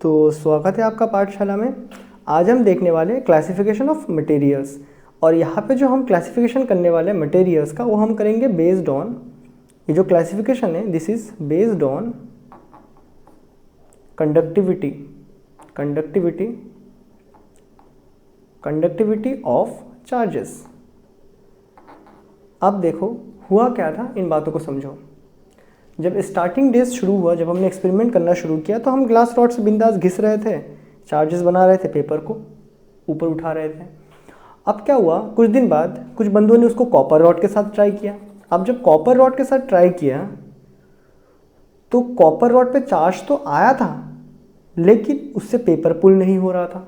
तो स्वागत है आपका पाठशाला में। आज हम देखने वाले हैं क्लासिफिकेशन ऑफ मटेरियल्स, और यहाँ पे जो हम क्लासिफिकेशन करने वाले हैं मटेरियल्स का वो हम करेंगे बेस्ड ऑन, ये जो क्लासिफिकेशन है this is based on conductivity of charges. अब देखो हुआ क्या था, इन बातों को समझो। जब स्टार्टिंग डेज शुरू हुआ, जब हमने एक्सपेरिमेंट करना शुरू किया तो हम ग्लास रॉड से बिंदास घिस रहे थे, चार्जेस बना रहे थे, पेपर को ऊपर उठा रहे थे। अब क्या हुआ, कुछ दिन बाद कुछ बंदों ने उसको कॉपर रॉड के साथ ट्राई किया। अब जब कॉपर रॉड के साथ ट्राई किया तो कॉपर रॉड पे चार्ज तो आया था लेकिन उससे पेपर पुल नहीं हो रहा था।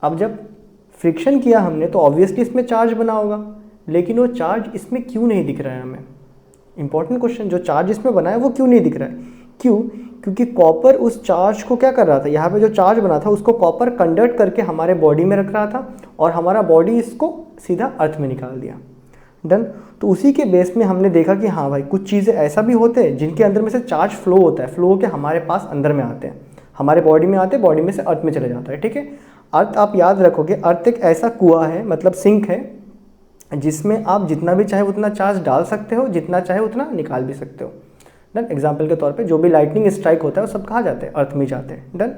अब जब फ्रिक्शन किया हमने तो ऑब्वियसली इसमें चार्ज बना होगा, लेकिन वो चार्ज इसमें क्यों नहीं दिख रहा है हमें। इंपॉर्टेंट क्वेश्चन, जो चार्ज इसमें बना है वो क्यों नहीं दिख रहा है? क्यों? क्योंकि कॉपर उस चार्ज को क्या कर रहा था, यहाँ पे जो चार्ज बना था उसको कॉपर कंडक्ट करके हमारे बॉडी में रख रहा था और हमारा बॉडी इसको सीधा अर्थ में निकाल दिया। डन। तो उसी के बेस में हमने देखा कि हाँ भाई, कुछ चीज़ें ऐसा भी होते हैं जिनके अंदर में से चार्ज फ्लो होता है, फ्लो होकर हमारे पास अंदर में आते हैं, हमारे बॉडी में आते हैं, बॉडी में से अर्थ में चले जाता है। ठीक है, अर्थ आप याद रखोगे, अर्थ एक ऐसा कुआं है, मतलब सिंक है, जिसमें आप जितना भी चाहे उतना चार्ज डाल सकते हो, जितना चाहे उतना निकाल भी सकते हो। डन। एग्जाम्पल के तौर पे जो भी लाइटनिंग स्ट्राइक होता है वो सब कहाँ जाते हैं, अर्थ में जाते हैं। डन।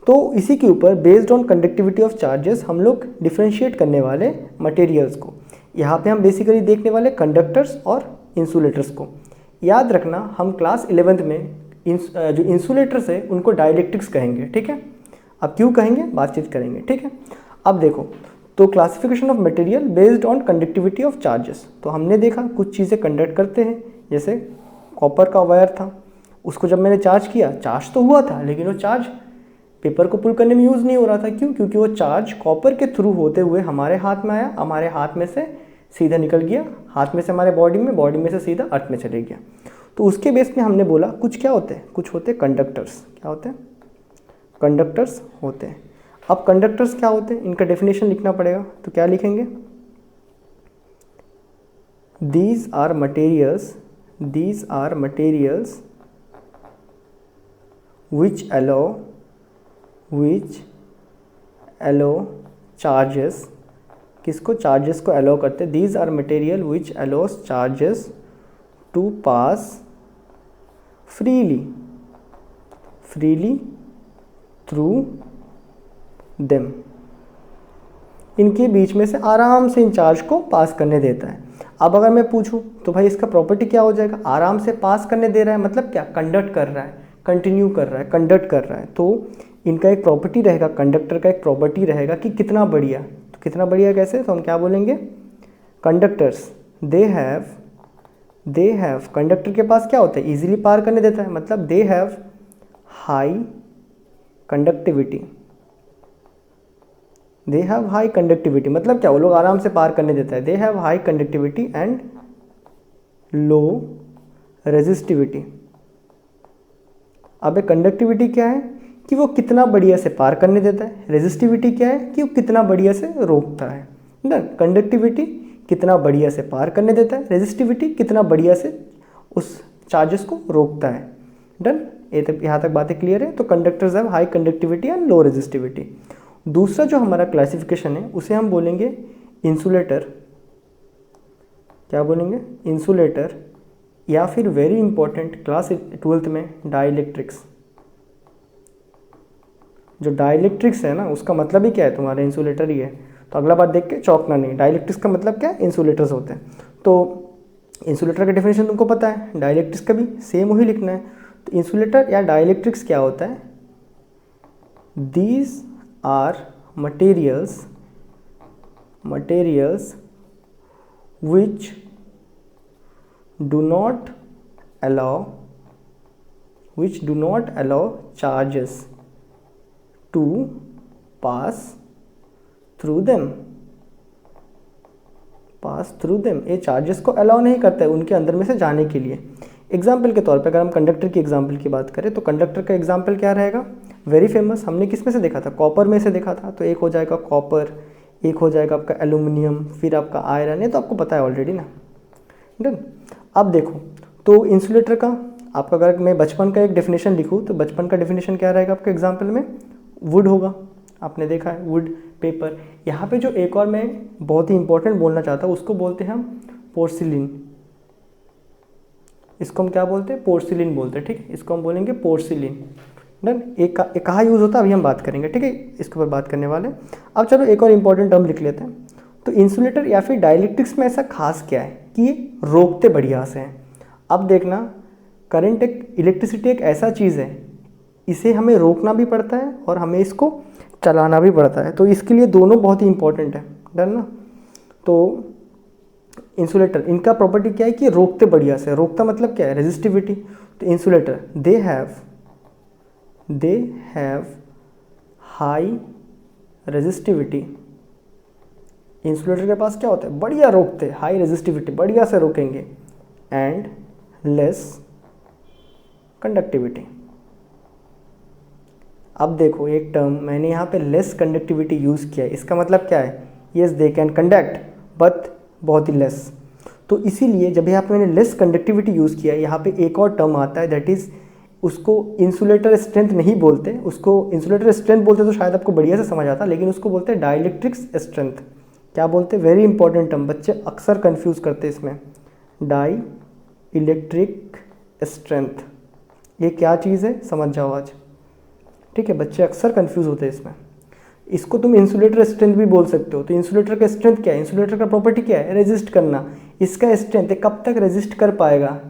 तो इसी के ऊपर based on conductivity of charges हम लोग डिफ्रेंशिएट करने वाले मटेरियल्स को। यहाँ पे हम बेसिकली देखने वाले कंडक्टर्स और इंसुलेटर्स को। याद रखना, हम क्लास 11th में जो इंसुलेटर्स है उनको डाइलेक्ट्रिक्स कहेंगे। ठीक है, अब क्यों कहेंगे, बातचीत करेंगे। ठीक है, अब देखो, तो classification of material based on conductivity of charges. तो हमने देखा कुछ चीज़ें कंडक्ट करते हैं, जैसे कॉपर का वायर था, उसको जब मैंने चार्ज किया, चार्ज तो हुआ था लेकिन वो चार्ज पेपर को पुल करने में यूज़ नहीं हो रहा था। क्यों? क्योंकि वो चार्ज कॉपर के थ्रू होते हुए हमारे हाथ में आया, हमारे हाथ में से सीधा निकल गया, हाथ में से हमारे बॉडी में, बॉडी में से सीधा अर्थ में चले गया। तो उसके बेस में हमने बोला कुछ क्या होते हैं, कुछ होते हैं कंडक्टर्स। क्या होते हैं? कंडक्टर्स होते हैं। अब कंडक्टर्स क्या होते हैं, इनका डेफिनेशन लिखना पड़ेगा, तो क्या लिखेंगे? These are materials which allow charges, किसको? चार्जेस को अलाउ करते हैं। These are material which allows charges to pass freely through them. इनके बीच में से आराम से इन चार्ज को पास करने देता है। अब अगर मैं पूछूं तो भाई इसका प्रॉपर्टी क्या हो जाएगा? आराम से पास करने दे रहा है मतलब क्या? कंडक्ट कर रहा है, कंटिन्यू कर रहा है, कंडक्ट कर रहा है। तो इनका एक प्रॉपर्टी रहेगा, कंडक्टर का एक प्रॉपर्टी रहेगा कि कितना बढ़िया। तो कितना बढ़िया कैसे? तो हम क्या बोलेंगे? कंडक्टर्स दे हैव कंडक्टर के पास क्या होता है? इजीली पार करने देता है, मतलब they have high conductivity. They have high conductivity मतलब क्या? वो लोग आराम से पार करने देता है। They have high conductivity and low resistivity. अब कंडक्टिविटी क्या है कि वो कितना बढ़िया से पार करने देता है, रेजिस्टिविटी क्या है कि वो कितना बढ़िया से रोकता है। डन। कंडक्टिविटी कितना बढ़िया से पार करने देता है, रेजिस्टिविटी कितना बढ़िया से उस चार्जेस को रोकता है। डन। यहाँ तक बातें क्लियर है। तो conductors have high conductivity and low resistivity. दूसरा जो हमारा क्लासिफिकेशन है उसे हम बोलेंगे इंसुलेटर। क्या बोलेंगे? इंसुलेटर, या फिर वेरी इंपॉर्टेंट क्लास 12th में डाइलेक्ट्रिक्स। जो डाइलेक्ट्रिक्स है ना, उसका मतलब ही क्या है? तुम्हारा इंसुलेटर ही है। तो अगला बात देख के चौंकना नहीं, डाइलेक्ट्रिक्स का मतलब क्या है? इंसुलेटर्स होते हैं। तो इंसुलेटर का डेफिनेशन तुमको पता है, डाइलेक्ट्रिक्स का भी सेम वही लिखना है। तो इंसुलेटर या डाइलेक्ट्रिक्स क्या होता है? These are materials which do not allow charges to pass through them। ये चार्जेस को अलाउ नहीं करता है उनके अंदर में से जाने के लिए। एग्जाम्पल के तौर पे अगर हम कंडक्टर की एग्जाम्पल की बात करें तो कंडक्टर का एग्जाम्पल क्या रहेगा? वेरी फेमस, हमने किस में से देखा था? कॉपर में से देखा था। तो एक हो जाएगा कॉपर, एक हो जाएगा आपका एल्यूमिनियम, फिर आपका आयरन, ये तो आपको पता है ऑलरेडी ना। डन। अब देखो, तो इंसुलेटर का आपका अगर मैं बचपन का एक डेफिनेशन लिखूँ तो बचपन का डेफिनेशन क्या रहेगा आपके एग्जाम्पल में? वुड होगा, आपने देखा है वुड, पेपर। यहाँ पे जो एक और मैं बहुत ही इंपॉर्टेंट बोलना चाहता हूँ उसको बोलते हैं हम पोर्सिलिन। इसको हम क्या बोलते हैं? पोर्सिलिन बोलते हैं, ठीक है। इसको हम बोलेंगे पोर्सिलिन। डन। एक कहाँ यूज़ होता है अभी हम बात करेंगे, ठीक है, इसके ऊपर बात करने वाले। अब चलो एक और इंपॉर्टेंट टर्म लिख लेते हैं। तो इंसुलेटर या फिर डाइलेक्ट्रिक्स में ऐसा खास क्या है कि ये रोकते बढ़िया से हैं। अब देखना, करंट एक इलेक्ट्रिसिटी एक ऐसा चीज़ है, इसे हमें रोकना भी पड़ता है और हमें इसको चलाना भी पड़ता है, तो इसके लिए दोनों बहुत ही इंपॉर्टेंट है। डन ना। तो इंसुलेटर, इनका प्रॉपर्टी क्या है कि रोकते बढ़िया से। रोकता मतलब क्या है? रेजिस्टिविटी। तो insulator they have high resistivity. Insulator के पास क्या होता है? बढ़िया रोकते, हाई रेजिस्टिविटी, बढ़िया से रोकेंगे, एंड लेस कंडक्टिविटी। अब देखो एक टर्म मैंने यहाँ पे लेस कंडक्टिविटी यूज़ किया है, इसका मतलब क्या है? Yes they can conduct but बहुत ही लेस। तो इसीलिए जब यहाँ पे मैंने लेस कंडक्टिविटी यूज़ किया है, यहाँ पे एक और टर्म आता है दैट इज़, उसको इंसुलेटर स्ट्रेंथ नहीं बोलते, उसको इंसुलेटर स्ट्रेंथ बोलते तो शायद आपको बढ़िया से समझ आता, लेकिन उसको बोलते हैं डाइलेक्ट्रिक्स स्ट्रेंथ। क्या बोलते हैं? वेरी इंपॉर्टेंट टर्म, बच्चे अक्सर कंफ्यूज करते हैं इसमें। डाई इलेक्ट्रिक स्ट्रेंथ, ये क्या चीज़ है समझ जाओ आज, ठीक है। बच्चे अक्सर कंफ्यूज होते हैं इसमें। इसको तुम इंसुलेटर स्ट्रेंथ भी बोल सकते हो। तो इंसुलेटर का स्ट्रेंथ क्या है? इंसुलेटर का प्रॉपर्टी क्या है? रेजिस्ट करना। इसका स्ट्रेंथ है कब तक रेजिस्ट कर पाएगा,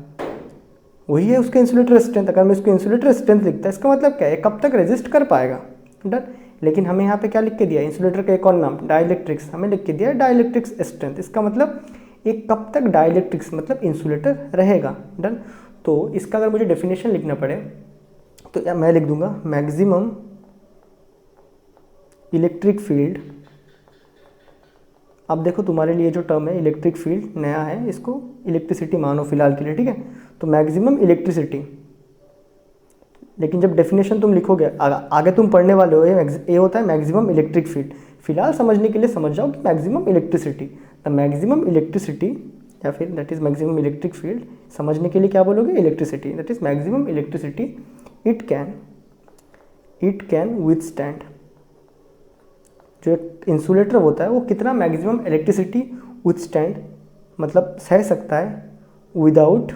वही है उसका इंसुलेटर स्ट्रेंथ। अगर मैं इसको इंसुलेटर स्ट्रेंथ लिखता है, इसका मतलब क्या है? कब तक रेजिस्ट कर पाएगा। डन। लेकिन हमें यहाँ पे क्या लिख के दिया? इंसुलेटर का एक और नाम डाइलेक्ट्रिक्स, हमें लिख के दिया डाइलेक्ट्रिक्स स्ट्रेंथ। इसका मतलब एक कब तक डाइलेक्ट्रिक्स मतलब इंसुलेटर रहेगा। डन। तो इसका अगर मुझे डेफिनेशन लिखना पड़े तो मैं लिख दूंगा मैक्सिमम इलेक्ट्रिक फील्ड। अब देखो तुम्हारे लिए जो टर्म है इलेक्ट्रिक फील्ड नया है, इसको इलेक्ट्रिसिटी मानो फिलहाल के लिए, ठीक है। तो मैक्सिमम इलेक्ट्रिसिटी, लेकिन जब डेफिनेशन तुम लिखोगे आगे तुम पढ़ने वाले हो, ये होता है मैक्सिमम इलेक्ट्रिक फील्ड। फिलहाल समझने के लिए समझ जाओ कि maximum electricity, the maximum electricity या फिर that is maximum electric field. समझने के लिए क्या बोलोगे? Electricity, that is maximum electricity it can withstand. जो एक इंसुलेटर होता है वो कितना मैक्सिमम इलेक्ट्रिसिटी विथस्टैंड मतलब सह सकता है without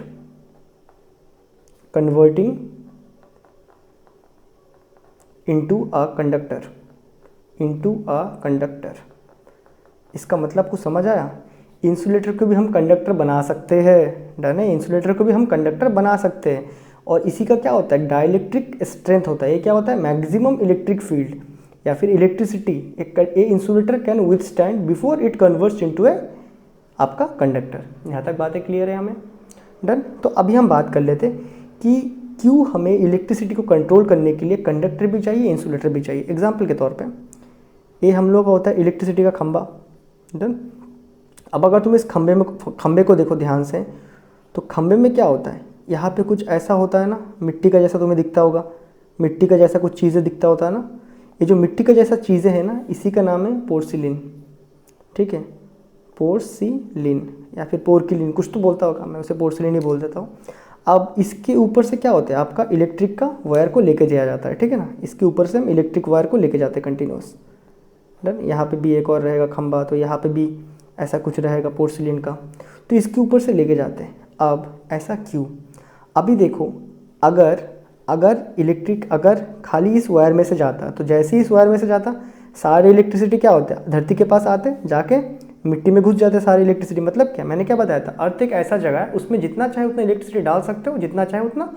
converting into a conductor. इसका मतलब कुछ समझ आया? इंसुलेटर को भी हम कंडक्टर बना सकते हैं। डन है। इंसुलेटर को भी हम कंडक्टर बना सकते हैं। और इसी का क्या होता है? डाइलेक्ट्रिक स्ट्रेंथ होता है। ये क्या होता है? मैक्सिमम इलेक्ट्रिक फील्ड या फिर electricity a insulator can withstand before it converts into a आपका कंडक्टर। यहाँ तक बातें क्लियर है हमें? डन। तो अभी हम बात कर लेते कि क्यों हमें इलेक्ट्रिसिटी को कंट्रोल करने के लिए कंडक्टर भी चाहिए, इंसुलेटर भी चाहिए। एग्जाम्पल के तौर पे ये हम लोग का होता है इलेक्ट्रिसिटी का खंभा। डन। अब अगर तुम इस खंभे को देखो ध्यान से, तो खंभे में क्या होता है? यहाँ पे कुछ ऐसा होता है ना, मिट्टी का जैसा तुम्हें दिखता होगा, मिट्टी का जैसा कुछ चीज़ें दिखता होता है ना। ये जो मिट्टी का जैसा चीज़ें हैं ना, इसी का नाम है पोर्सिलिन, ठीक है। पोर्सिलिन या फिर पोर्किलिन, कुछ तो बोलता होगा, मैं उसे पोर्सिलिन ही बोल देता हूँ। अब इसके ऊपर से क्या होता है? आपका इलेक्ट्रिक का वायर को लेके जाया जाता है, ठीक है ना। इसके ऊपर से हम इलेक्ट्रिक वायर को लेके जाते हैं कंटिन्यूस। डन। यहाँ पे भी एक और रहेगा खंभा, तो यहाँ पे भी ऐसा कुछ रहेगा पोर्सिलिन का, तो इसके ऊपर से लेके जाते हैं। अब ऐसा क्यों? अभी देखो, अगर अगर खाली इस वायर में से जाता, तो जैसे ही इस वायर में से जाता सारे इलेक्ट्रिसिटी क्या होता है? धरती के पास आते, जाके मिट्टी में घुस जाते सारी इलेक्ट्रिसिटी। मतलब क्या? मैंने क्या बताया था? अर्थ एक ऐसा जगह है उसमें जितना चाहे उतना इलेक्ट्रिसिटी डाल सकते हो, जितना चाहे उतना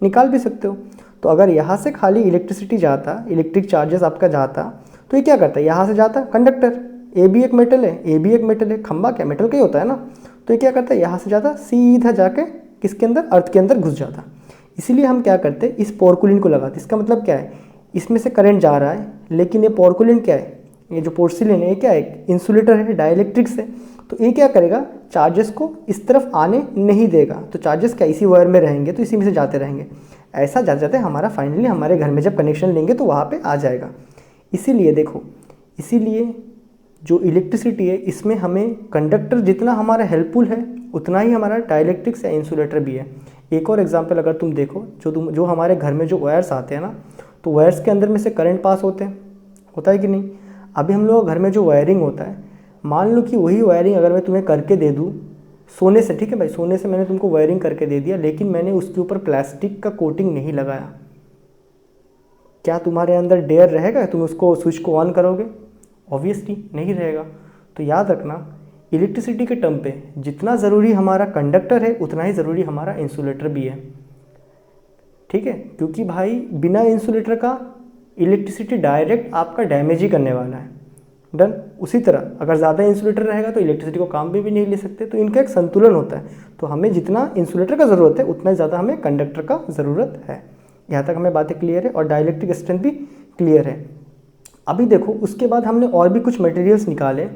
निकाल भी सकते हो। तो अगर यहाँ से खाली इलेक्ट्रिसिटी जाता, इलेक्ट्रिक चार्जेस आपका जाता, तो ये क्या करता है? यहाँ से जाता कंडक्टर, ए भी एक मेटल है, खंभा क्या मेटल का ही होता है ना। तो ये क्या करता है? यहाँ से जाता सीधा जाके किसके अंदर? अर्थ के अंदर घुस जाता। इसीलिए हम क्या करते हैं? इस पोर्कुलिन को लगाते। इसका मतलब क्या है? इसमें से करंट जा रहा है, लेकिन ये पोर्कुलिन क्या है? ये जो पोर्सिलिन है ये क्या है? इंसुलेटर है, डाइलेक्ट्रिक्स है। तो ये क्या करेगा? चार्जेस को इस तरफ आने नहीं देगा। तो चार्जेस क्या इसी वायर में रहेंगे, तो इसी में से जाते रहेंगे। ऐसा जाते जाते हमारा फाइनली हमारे घर में जब कनेक्शन लेंगे तो वहाँ पे आ जाएगा। इसीलिए देखो, इसीलिए जो इलेक्ट्रिसिटी है इसमें हमें कंडक्टर जितना हमारा हेल्पफुल है, उतना ही हमारा डाइलेक्ट्रिक्स या इंसुलेटर भी है। एक और एग्जांपल अगर तुम देखो, जो हमारे घर में जो वायर्स आते हैं ना, तो वायर्स के अंदर में से करंट पास होते हैं, होता है कि नहीं। अभी हम लोग घर में जो वायरिंग होता है, मान लो कि वही वायरिंग अगर मैं तुम्हें करके दे दूँ सोने से, ठीक है भाई, सोने से मैंने तुमको वायरिंग करके दे दिया, लेकिन मैंने उसके ऊपर प्लास्टिक का कोटिंग नहीं लगाया, क्या तुम्हारे अंदर डेयर रहेगा, तुम उसको स्विच को ऑन करोगे? ऑब्वियसली नहीं रहेगा। तो याद रखना, इलेक्ट्रिसिटी के टर्म पे जितना ज़रूरी हमारा कंडक्टर है उतना ही ज़रूरी हमारा इंसुलेटर भी है, ठीक है। क्योंकि भाई बिना इंसुलेटर का इलेक्ट्रिसिटी डायरेक्ट आपका डैमेज ही करने वाला है। डन। उसी तरह अगर ज़्यादा इंसुलेटर रहेगा तो इलेक्ट्रिसिटी को काम भी नहीं ले सकते, तो इनका एक संतुलन होता है। तो हमें जितना इंसुलेटर का ज़रूरत है उतना ज़्यादा हमें कंडक्टर का ज़रूरत है। यहाँ तक हमें बातें क्लियर है और डाइलेक्ट्रिक स्ट्रेंथ भी क्लियर है। अभी देखो, उसके बाद हमने और भी कुछ मटेरियल्स निकाले,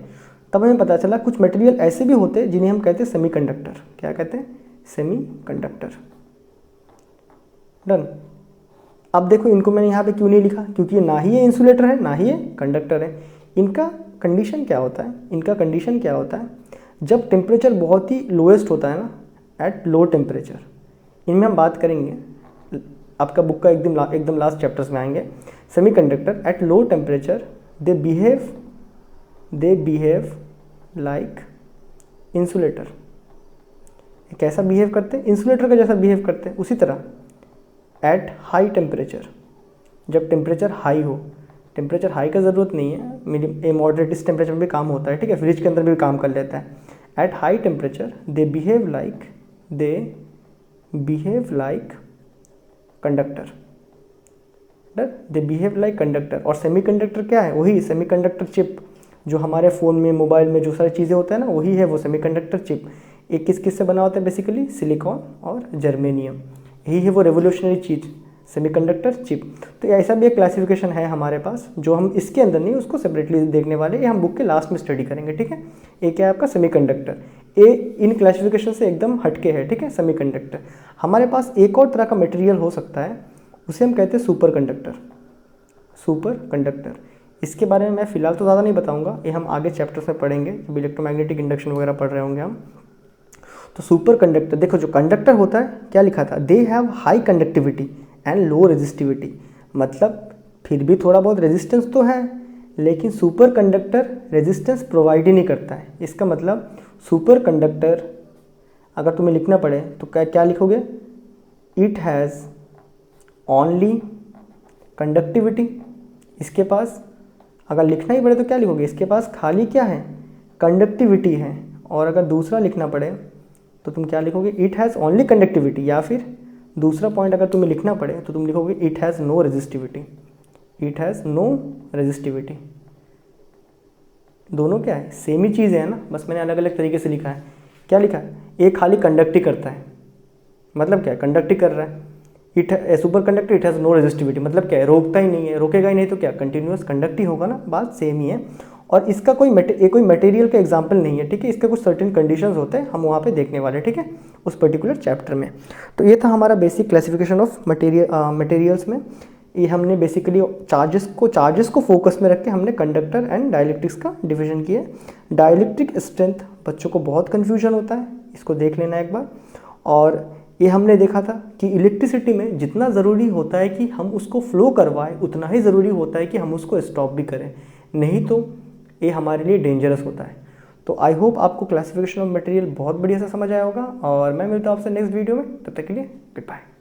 तब हमें पता चला कुछ मटेरियल ऐसे भी होते हैं जिन्हें हम कहते हैं सेमीकंडक्टर। क्या कहते हैं? सेमीकंडक्टर। डन। अब देखो, इनको मैंने यहाँ पे क्यों नहीं लिखा, क्योंकि ना ही ये इंसुलेटर है ना ही ये कंडक्टर है। इनका कंडीशन क्या होता है? इनका कंडीशन क्या होता है, जब टेम्परेचर बहुत ही लोएस्ट होता है ना, एट लो टेम्परेचर, इनमें हम बात करेंगे, आपका बुक का एकदम लास्ट चैप्टर्स में आएंगे। Semiconductor at low temperature they behave like insulator. कैसा बिहेव करते हैं? इंसुलेटर का जैसा बिहेव करते हैं। उसी तरह एट हाई टेम्परेचर, जब टेम्परेचर हाई हो, टेम्परेचर हाई का ज़रूरत नहीं है, मॉडरेट इस टेम्परेचर में भी काम होता है, ठीक है, फ्रिज के अंदर भी काम कर लेता है। At high temperature they behave like conductor. They behave like conductor. और सेमीकंडक्टर क्या है? वही सेमीकंडक्टर चिप, जो हमारे फ़ोन में, मोबाइल में जो सारी चीज़ें होता है ना, वही है वो सेमीकंडक्टर चिप। एक किस से बना होता है? बेसिकली सिलिकॉन और जर्मेनियम, यही है वो रेवोल्यूशनरी चीज़, सेमीकंडक्टर चिप। तो ऐसा भी एक क्लासिफिकेशन है हमारे पास, जो हम इसके अंदर नहीं, उसको सेपरेटली देखने वाले, ये हम बुक के लास्ट में स्टडी करेंगे, ठीक है। एक है आपका सेमीकंडक्टर, ये इन क्लासिफिकेशन से एकदम हटके है, ठीक है, सेमीकंडक्टर। हमारे पास एक और तरह का मटेरियल हो सकता है, उसे हम कहते हैं सुपर कंडक्टर। सुपर कंडक्टर, इसके बारे में मैं फ़िलहाल तो ज़्यादा नहीं बताऊँगा, ये हम आगे चैप्टर्स में पढ़ेंगे, जब इलेक्ट्रोमैग्नेटिक इंडक्शन वगैरह पढ़ रहे होंगे हम। तो सुपर कंडक्टर, देखो जो कंडक्टर होता है, क्या लिखा था? They have high conductivity and low resistivity. मतलब फिर भी थोड़ा बहुत रेजिस्टेंस तो है, लेकिन सुपर कंडक्टर रेजिस्टेंस प्रोवाइड ही नहीं करता है। इसका मतलब सुपर कंडक्टर अगर तुम्हें लिखना पड़े तो क्या लिखोगे? It has only conductivity. इसके पास अगर लिखना ही पड़े तो क्या लिखोगे? इसके पास खाली क्या है? कंडक्टिविटी है। और अगर दूसरा लिखना पड़े तो तुम क्या लिखोगे? It has only conductivity. या फिर दूसरा पॉइंट अगर तुम्हें लिखना पड़े तो तुम लिखोगे it has no resistivity. It has no resistivity. दोनों क्या है? सेम ही चीज़ है ना, बस मैंने अलग अलग तरीके से लिखा है। क्या लिखा है? एक खाली कंडक्ट ही करता है, मतलब क्या है? कंडक्ट ही कर रहा है। Superconductor it has no resistivity, मतलब क्या है? रोकता ही नहीं है, रोकेगा ही नहीं तो क्या कंटिन्यूअस कंडक्ट ही होगा ना, बात सेम ही है। और इसका कोई मटेरियल का एग्जाम्पल नहीं है, ठीक है, इसके कुछ सर्टेन कंडीशंस होते हैं, हम वहाँ पे देखने वाले, ठीक है, उस पर्टिकुलर चैप्टर में। तो ये था हमारा बेसिक क्लासिफिकेशन ऑफ मटेरियल्स में। ये हमने बेसिकली चार्जेस को फोकस में रख के हमने कंडक्टर एंड डाइलेक्ट्रिक्स का डिवीजन किया। डाइलेक्ट्रिक स्ट्रेंथ बच्चों को बहुत कन्फ्यूजन होता है, इसको देख लेना एक बार। और ये हमने देखा था कि इलेक्ट्रिसिटी में जितना ज़रूरी होता है कि हम उसको फ्लो करवाएं, उतना ही ज़रूरी होता है कि हम उसको स्टॉप भी करें, नहीं तो ये हमारे लिए डेंजरस होता है। तो आई होप आपको क्लासिफिकेशन ऑफ मटेरियल बहुत बढ़िया से समझ आया होगा, और मैं मिलता हूँ आपसे नेक्स्ट वीडियो में। तब तक के लिए गुड बाय।